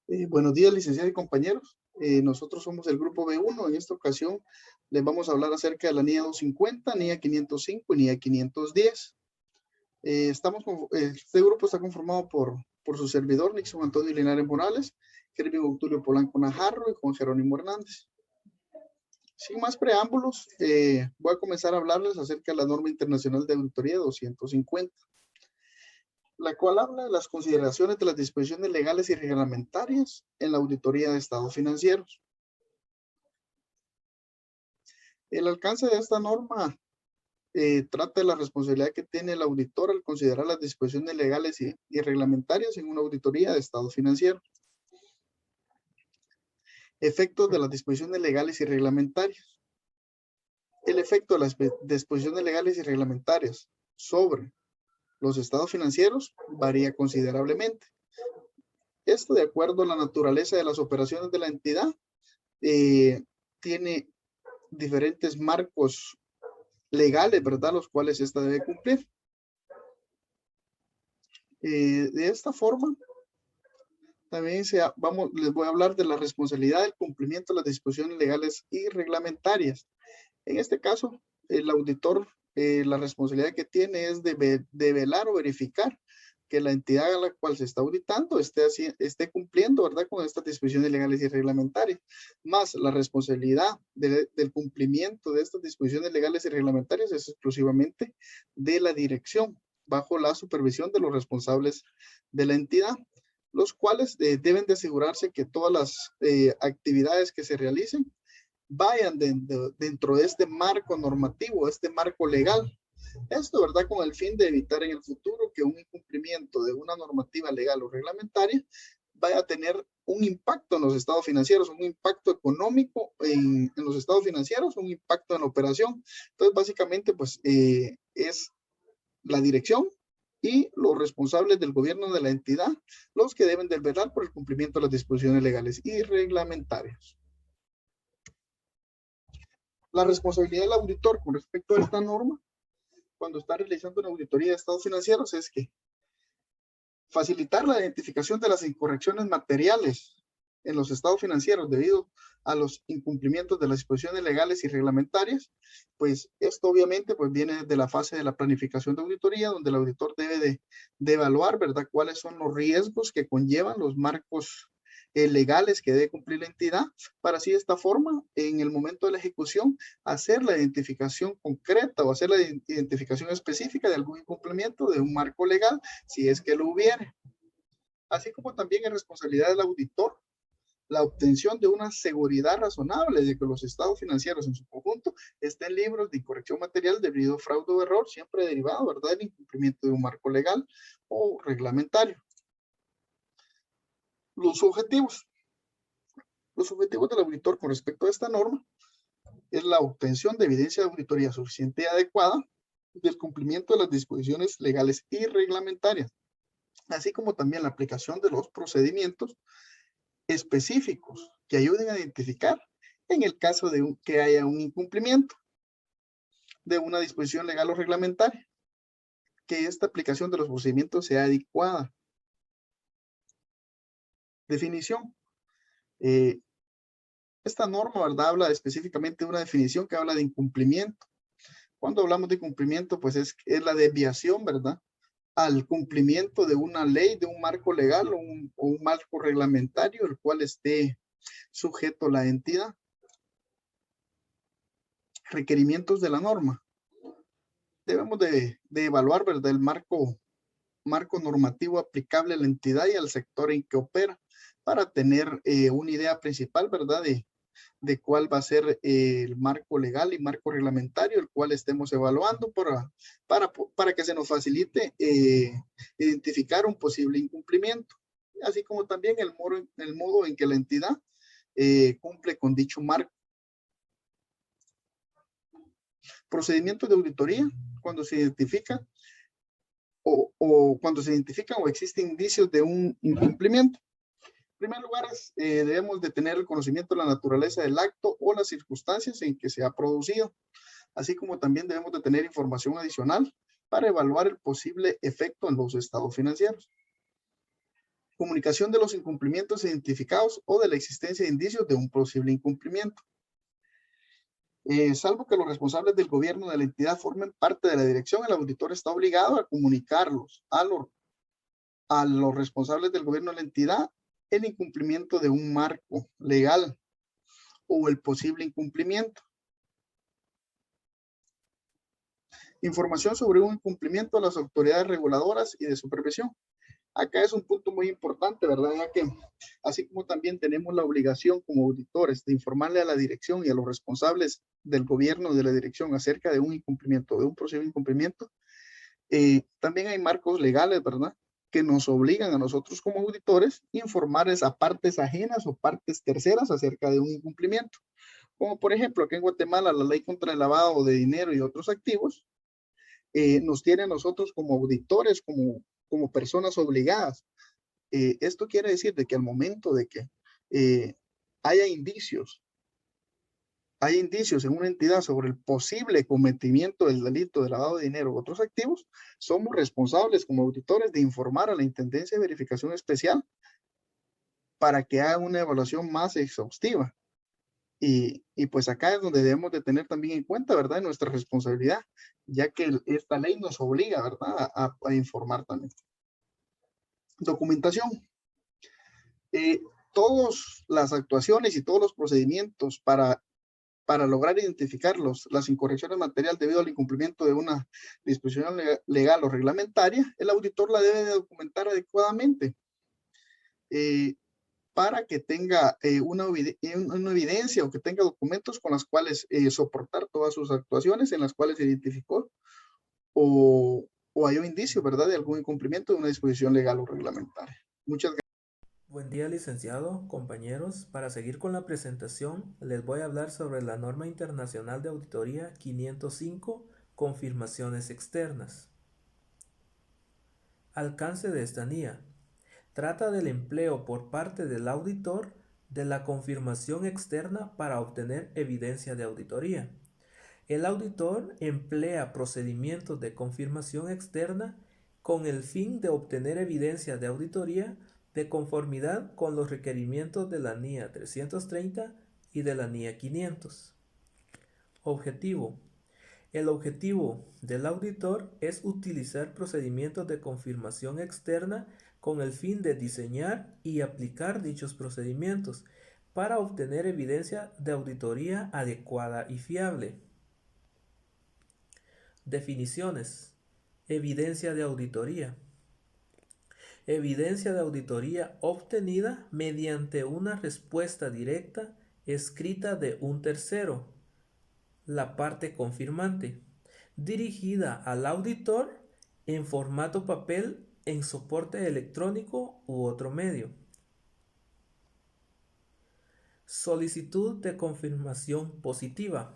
Buenos días, licenciados y compañeros. Nosotros somos el grupo B1. En esta ocasión les vamos a hablar acerca de la NIA 250, NIA 505 y NIA 510. Este grupo está conformado por su servidor, Nixon Antonio Linares Morales, Kervin Octulio Polanco Najarro y Juan Jerónimo Hernández. Sin más preámbulos, voy a comenzar a hablarles acerca de la norma internacional de auditoría 250. La cual habla de las consideraciones de las disposiciones legales y reglamentarias en la auditoría de estados financieros. El alcance de esta norma trata de la responsabilidad que tiene el auditor al considerar las disposiciones legales y reglamentarias en una auditoría de estados financieros. Efectos de las disposiciones legales y reglamentarias. El efecto de las disposiciones legales y reglamentarias sobre los estados financieros varía considerablemente. Esto, de acuerdo a la naturaleza de las operaciones de la entidad, tiene diferentes marcos legales, ¿verdad? Los cuales ésta debe cumplir. De esta forma, también les voy a hablar de la responsabilidad del cumplimiento de las disposiciones legales y reglamentarias. En este caso, el auditor, la responsabilidad que tiene es de velar o verificar que la entidad a la cual se está auditando esté cumpliendo, ¿verdad?, con estas disposiciones legales y reglamentarias. Más la responsabilidad del cumplimiento de estas disposiciones legales y reglamentarias es exclusivamente de la dirección, bajo la supervisión de los responsables de la entidad, los cuales deben de asegurarse que todas las actividades que se realicen vayan dentro de este marco normativo, este marco legal. Esto, ¿verdad?, con el fin de evitar en el futuro que un incumplimiento de una normativa legal o reglamentaria vaya a tener un impacto en los estados financieros, un impacto económico en los estados financieros, un impacto en la operación. Entonces, básicamente, pues, es la dirección y los responsables del gobierno de la entidad los que deben de velar por el cumplimiento de las disposiciones legales y reglamentarias. La responsabilidad del auditor con respecto a esta norma, cuando está realizando una auditoría de estados financieros, es que facilitar la identificación de las incorrecciones materiales en los estados financieros debido a los incumplimientos de las disposiciones legales y reglamentarias, pues esto obviamente pues viene de la fase de la planificación de auditoría, donde el auditor debe de evaluar, ¿verdad?, cuáles son los riesgos que conllevan los marcos legales que debe cumplir la entidad, para así de esta forma, en el momento de la ejecución, hacer la identificación concreta o hacer la identificación específica de algún incumplimiento de un marco legal, si es que lo hubiere. Así como también es responsabilidad del auditor la obtención de una seguridad razonable de que los estados financieros en su conjunto estén libres de incorrección material debido a fraude o error, siempre derivado, ¿verdad?, del incumplimiento de un marco legal o reglamentario. Los objetivos. Los objetivos del auditor con respecto a esta norma es la obtención de evidencia de auditoría suficiente y adecuada del cumplimiento de las disposiciones legales y reglamentarias, así como también la aplicación de los procedimientos específicos que ayuden a identificar en el caso de que haya un incumplimiento de una disposición legal o reglamentaria, que esta aplicación de los procedimientos sea adecuada. Definición. Esta norma, ¿verdad?, habla específicamente de una definición que habla de incumplimiento. Cuando hablamos de incumplimiento, pues es la desviación, ¿verdad?, al cumplimiento de una ley, de un marco legal o un marco reglamentario, el cual esté sujeto a la entidad. Requerimientos de la norma. Debemos de evaluar, ¿verdad?, el marco normativo aplicable a la entidad y al sector en que opera, para tener una idea principal, ¿verdad?, de cuál va a ser el marco legal y marco reglamentario, el cual estemos evaluando para que se nos facilite identificar un posible incumplimiento, así como también el modo en que la entidad cumple con dicho marco. Procedimientos de auditoría, cuando se identifica cuando se identifican o existen indicios de un incumplimiento. En primer lugar, debemos de tener el conocimiento de la naturaleza del acto o las circunstancias en que se ha producido, así como también debemos de tener información adicional para evaluar el posible efecto en los estados financieros. Comunicación de los incumplimientos identificados o de la existencia de indicios de un posible incumplimiento. Salvo que los responsables del gobierno de la entidad formen parte de la dirección, el auditor está obligado a comunicarlos a los responsables del gobierno de la entidad el incumplimiento de un marco legal o el posible incumplimiento. Información sobre un incumplimiento a las autoridades reguladoras y de supervisión. Acá es un punto muy importante, ¿verdad? Ya que así como también tenemos la obligación como auditores de informarle a la dirección y a los responsables del gobierno de la dirección acerca de un incumplimiento, de un posible incumplimiento, también hay marcos legales, ¿verdad? Que nos obligan a nosotros como auditores informarles a partes ajenas o partes terceras acerca de un incumplimiento. Como por ejemplo, aquí en Guatemala, la ley contra el lavado de dinero y otros activos nos tiene a nosotros como auditores, como personas obligadas. Esto quiere decir de que al momento de que eh, haya indicios en una entidad sobre el posible cometimiento del delito de lavado de dinero u otros activos, somos responsables como auditores de informar a la Intendencia de Verificación Especial para que haga una evaluación más exhaustiva. Y pues acá es donde debemos de tener también en cuenta, ¿verdad? Nuestra responsabilidad, ya que esta ley nos obliga, ¿verdad? A informar también. Documentación. Todas las actuaciones y todos los procedimientos para lograr identificar las incorrecciones materiales debido al incumplimiento de una disposición legal o reglamentaria, el auditor la debe de documentar adecuadamente para que tenga una evidencia o que tenga documentos con las cuales soportar todas sus actuaciones en las cuales se identificó o hay un indicio, ¿verdad?, de algún incumplimiento de una disposición legal o reglamentaria. Muchas gracias. Buen día, licenciado, compañeros. Para seguir con la presentación, les voy a hablar sobre la norma internacional de auditoría 505, confirmaciones externas. Alcance de esta NIA. Trata del empleo por parte del auditor de la confirmación externa para obtener evidencia de auditoría. El auditor emplea procedimientos de confirmación externa con el fin de obtener evidencia de auditoría de conformidad con los requerimientos de la NIA 330 y de la NIA 500. Objetivo. El objetivo del auditor es utilizar procedimientos de confirmación externa con el fin de diseñar y aplicar dichos procedimientos para obtener evidencia de auditoría adecuada y fiable. Definiciones. Evidencia de auditoría. Evidencia de auditoría obtenida mediante una respuesta directa escrita de un tercero, la parte confirmante, dirigida al auditor en formato papel, en soporte electrónico u otro medio. Solicitud de confirmación positiva.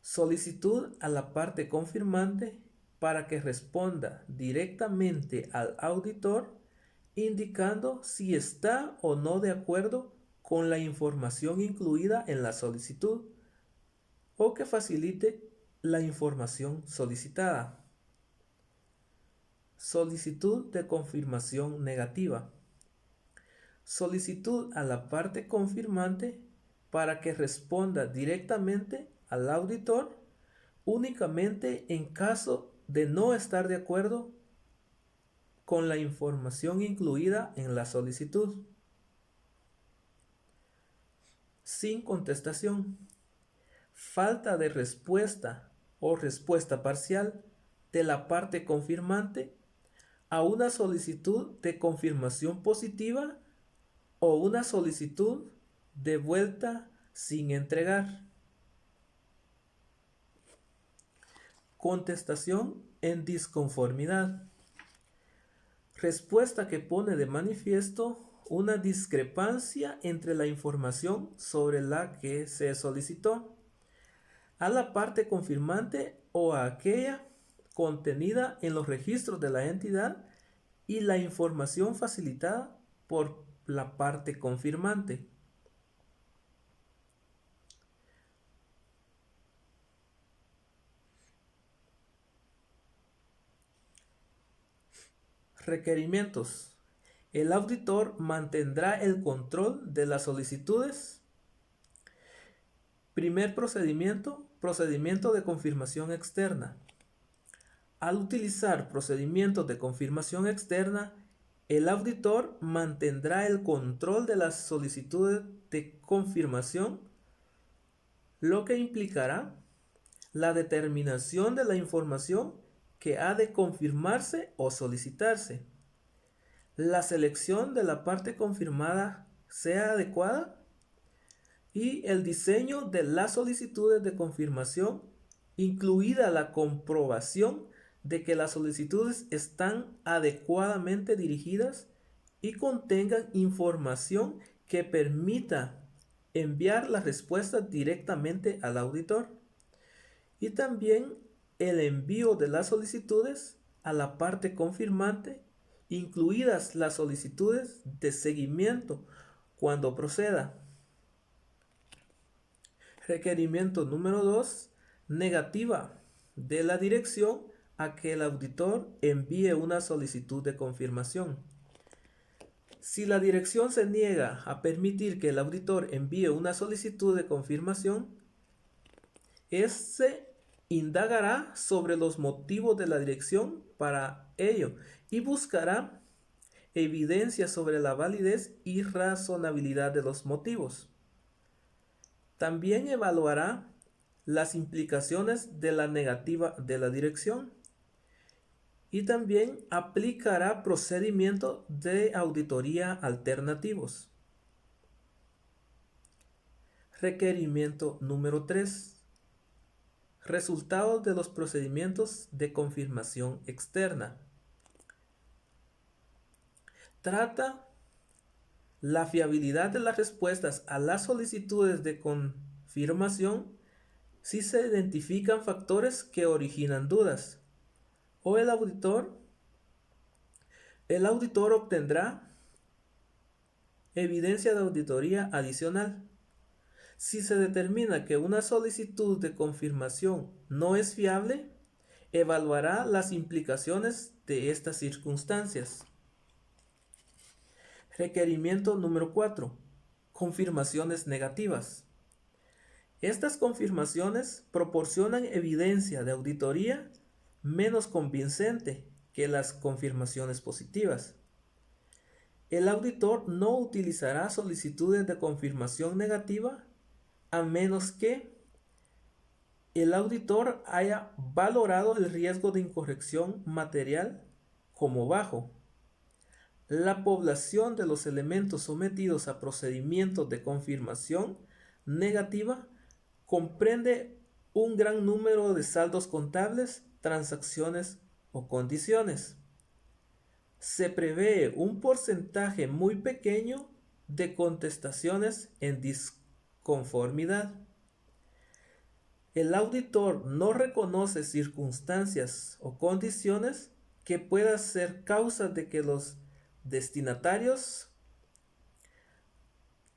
Solicitud a la parte confirmante para que responda directamente al auditor indicando si está o no de acuerdo con la información incluida en la solicitud o que facilite la información solicitada. Solicitud de confirmación negativa. Solicitud a la parte confirmante para que responda directamente al auditor únicamente en caso de no estar de acuerdo con la información incluida en la solicitud. Sin contestación. Falta de respuesta o respuesta parcial de la parte confirmante a una solicitud de confirmación positiva o una solicitud de vuelta sin entregar. Contestación en disconformidad. Respuesta que pone de manifiesto una discrepancia entre la información sobre la que se solicitó a la parte confirmante o a aquella contenida en los registros de la entidad y la información facilitada por la parte confirmante. Requerimientos. El auditor mantendrá el control de las solicitudes. Primer procedimiento, procedimiento de confirmación externa. Al utilizar procedimientos de confirmación externa, el auditor mantendrá el control de las solicitudes de confirmación, lo que implicará la determinación de la información que ha de confirmarse o solicitarse, la selección de la parte confirmada sea adecuada y el diseño de las solicitudes de confirmación, incluida la comprobación de que las solicitudes están adecuadamente dirigidas y contengan información que permita enviar la respuesta directamente al auditor, y también el envío de las solicitudes a la parte confirmante, incluidas las solicitudes de seguimiento cuando proceda. Requerimiento número 2. Negativa de la dirección a que el auditor envíe una solicitud de confirmación. Si la dirección se niega a permitir que el auditor envíe una solicitud de confirmación, éste indagará sobre los motivos de la dirección para ello y buscará evidencia sobre la validez y razonabilidad de los motivos. También evaluará las implicaciones de la negativa de la dirección y también aplicará procedimientos de auditoría alternativos. Requerimiento número 3. Resultados de los procedimientos de confirmación externa. Trata la fiabilidad de las respuestas a las solicitudes de confirmación si se identifican factores que originan dudas, o el auditor obtendrá evidencia de auditoría adicional. Si se determina que una solicitud de confirmación no es fiable, evaluará las implicaciones de estas circunstancias. Requerimiento número 4. Confirmaciones negativas. Estas confirmaciones proporcionan evidencia de auditoría menos convincente que las confirmaciones positivas. El auditor no utilizará solicitudes de confirmación negativa a menos que el auditor haya valorado el riesgo de incorrección material como bajo. La población de los elementos sometidos a procedimientos de confirmación negativa comprende un gran número de saldos contables, transacciones o condiciones. Se prevé un porcentaje muy pequeño de contestaciones en disconformidad. El auditor no reconoce circunstancias o condiciones que puedan ser causa de que los destinatarios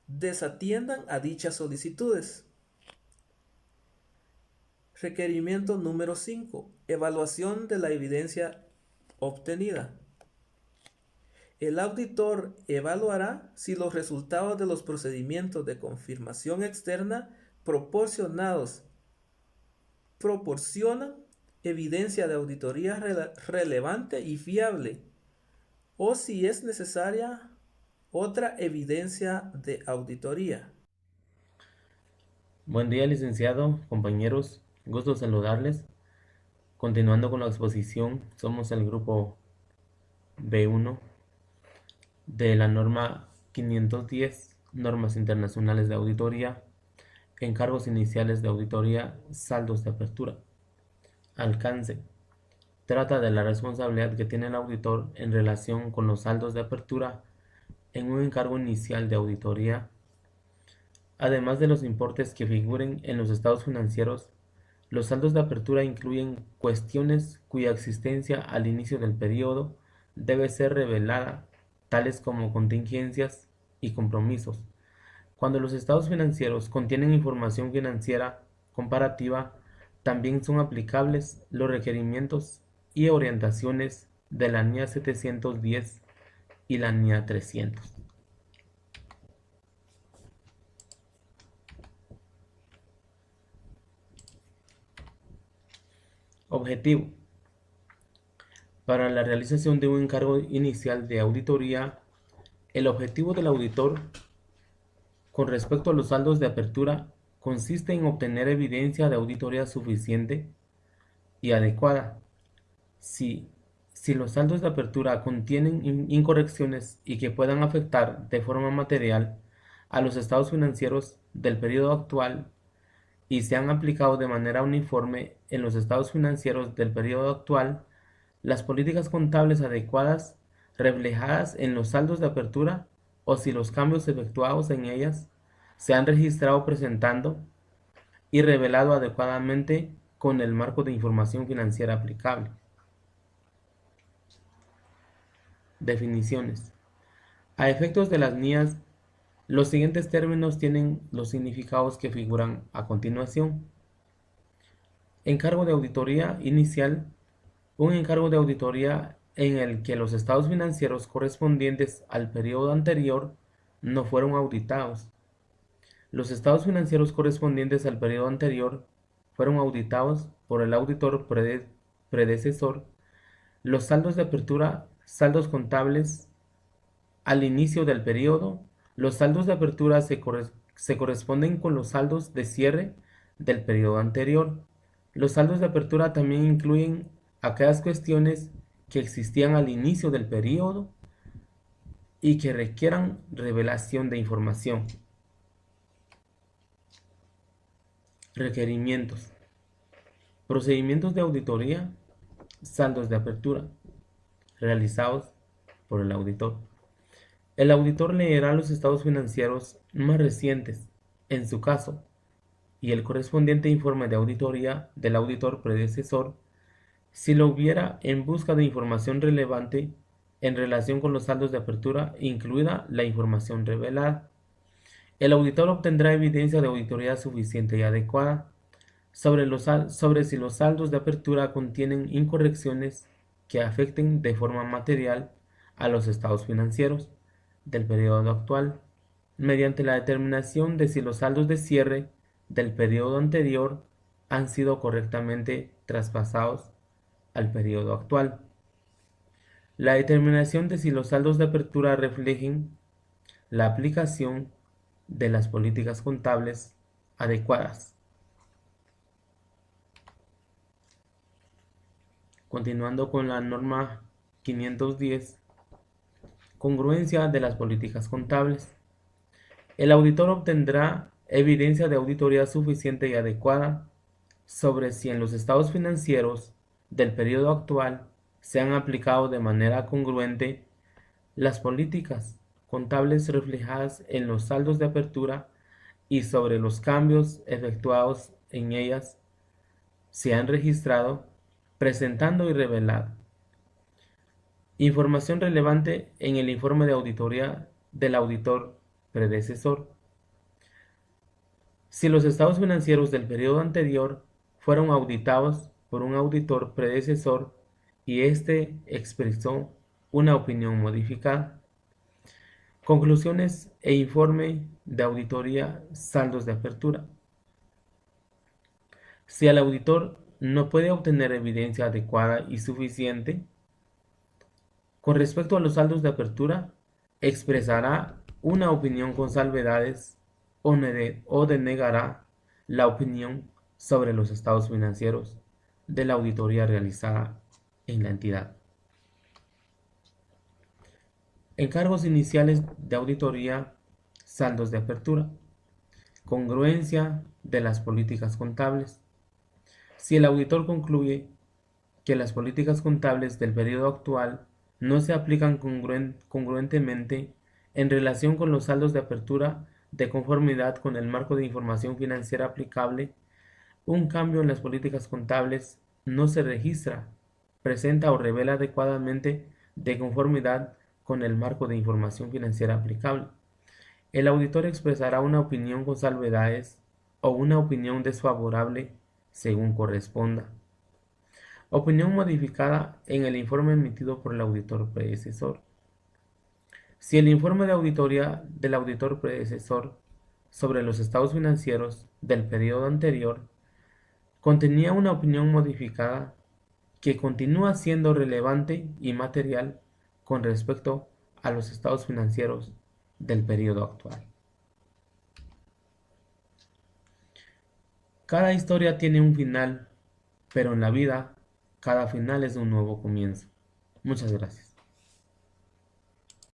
desatiendan a dichas solicitudes. Requerimiento número 5. Evaluación de la evidencia obtenida. El auditor evaluará si los resultados de los procedimientos de confirmación externa proporcionan evidencia de auditoría relevante y fiable, o si es necesaria otra evidencia de auditoría. Buen día, licenciado, compañeros, gusto saludarles. Continuando con la exposición, somos el grupo B1 de la norma 510, normas internacionales de auditoría, encargos iniciales de auditoría, saldos de apertura. Alcance. Trata de la responsabilidad que tiene el auditor en relación con los saldos de apertura en un encargo inicial de auditoría, además de los importes que figuren en los estados financieros. Los saldos de apertura incluyen cuestiones cuya existencia al inicio del periodo debe ser revelada, tales como contingencias y compromisos. Cuando los estados financieros contienen información financiera comparativa, también son aplicables los requerimientos y orientaciones de la NIA 710 y la NIA 300. Objetivo. Para la realización de un encargo inicial de auditoría, el objetivo del auditor con respecto a los saldos de apertura consiste en obtener evidencia de auditoría suficiente y adecuada. Si los saldos de apertura contienen incorrecciones y que puedan afectar de forma material a los estados financieros del periodo actual y se han aplicado de manera uniforme en los estados financieros del periodo actual, las políticas contables adecuadas reflejadas en los saldos de apertura o si los cambios efectuados en ellas se han registrado presentando y revelado adecuadamente con el marco de información financiera aplicable. Definiciones. A efectos de las NIAs, los siguientes términos tienen los significados que figuran a continuación. Encargo de auditoría inicial. Un encargo de auditoría en el que los estados financieros correspondientes al periodo anterior no fueron auditados. Los estados financieros correspondientes al periodo anterior fueron auditados por el auditor predecesor. Los saldos de apertura, saldos contables al inicio del periodo. Los saldos de apertura se corresponden con los saldos de cierre del periodo anterior. Los saldos de apertura también incluyen aquellas cuestiones que existían al inicio del periodo y que requieran revelación de información. Requerimientos. Procedimientos de auditoría, saldos de apertura, realizados por el auditor. El auditor leerá los estados financieros más recientes, en su caso, y el correspondiente informe de auditoría del auditor predecesor, si lo hubiera, en busca de información relevante en relación con los saldos de apertura, incluida la información revelada. El auditor obtendrá evidencia de auditoría suficiente y adecuada sobre si los saldos de apertura contienen incorrecciones que afecten de forma material a los estados financieros del periodo actual, mediante la determinación de si los saldos de cierre del periodo anterior han sido correctamente traspasados al periodo actual. La determinación de si los saldos de apertura reflejen la aplicación de las políticas contables adecuadas. Continuando con la norma 510, congruencia de las políticas contables. El auditor obtendrá evidencia de auditoría suficiente y adecuada sobre si en los estados financieros del periodo actual se han aplicado de manera congruente las políticas contables reflejadas en los saldos de apertura y sobre los cambios efectuados en ellas se han registrado, presentando y revelado información relevante en el informe de auditoría del auditor predecesor. Si los estados financieros del periodo anterior fueron auditados por un auditor predecesor y éste expresó una opinión modificada. Conclusiones e informe de auditoría, saldos de apertura. Si el auditor no puede obtener evidencia adecuada y suficiente con respecto a los saldos de apertura, expresará una opinión con salvedades o denegará la opinión sobre los estados financieros de la auditoría realizada en la entidad. Encargos iniciales de auditoría, saldos de apertura. Congruencia de las políticas contables. Si el auditor concluye que las políticas contables del periodo actual no se aplican congruentemente en relación con los saldos de apertura de conformidad con el marco de información financiera aplicable, un cambio en las políticas contables no se registra, presenta o revela adecuadamente de conformidad con el marco de información financiera aplicable. El auditor expresará una opinión con salvedades o una opinión desfavorable según corresponda. Opinión modificada en el informe emitido por el auditor predecesor. Si el informe de auditoría del auditor predecesor sobre los estados financieros del periodo anterior contenía una opinión modificada que continúa siendo relevante y material con respecto a los estados financieros del periodo actual. Cada historia tiene un final, pero en la vida, cada final es un nuevo comienzo. Muchas gracias.